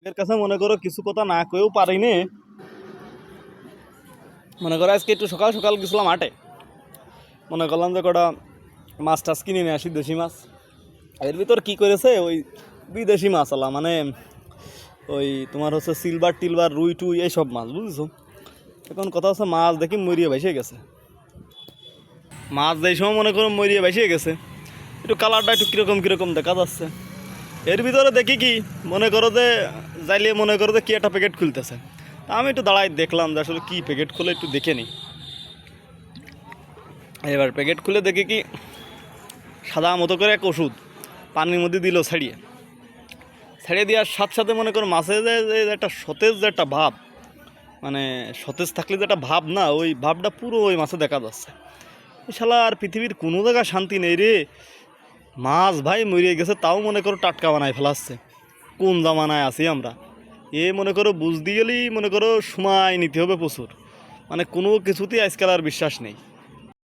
এর কাছে মনে করো কিছু কথা না কয়েও পারিনি। মনে করো আজকে একটু সকাল সকাল গেছিলাম হাটে, মনে করলাম যে কটা মাছ টাছ কিনে নিয়ে আসি, দেশি মাছ। এর ভিতর কী করেছে ওই বিদেশি মাছ আলা, মানে ওই তোমার হচ্ছে সিলভার টিলভার রুই টুই এইসব মাছ, বুঝেছো। এখন কথা হচ্ছে মাছ দেখি মরিয়ে ভেসে গেছে, মাছ যেই সময় মনে করো মরিয়ে ভেসে গেছে, একটু কালারটা একটু কীরকম কীরকম দেখা যাচ্ছে। এর ভিতরে দেখি কি মনে করো যে যাইলে মনে করো যে কি একটা প্যাকেট খুলতেছে। তা আমি একটু দাঁড়াই দেখলাম যে আসলে কী প্যাকেট খুলে একটু দেখে নিই। এবার প্যাকেট খুলে দেখি কি সাদা মতো করে এক ওষুধ পানির মধ্যে দিল ছাড়িয়ে দেওয়ার সাথে সাথে মনে করো মাছে যে একটা সতেজ যে একটা ভাব, মানে সতেজ থাকলে যে একটা ভাব না, ওই ভাবটা পুরো ওই মাছে দেখা যাচ্ছে। শালা আর পৃথিবীর কোনো জায়গায় শান্তি নেই রে, মাছ ভাই মরিয়ে গেছে তাও মনে করো টাটকা বানায় ফেলাচ্ছে। কোন জামানায় আছি আমরা, মনে করো বুঝতে গেলেই মনে করো সময় নিতে হবে প্রচুর, মানে কোনো কিছুতেই আজকাল আর বিশ্বাস নেই।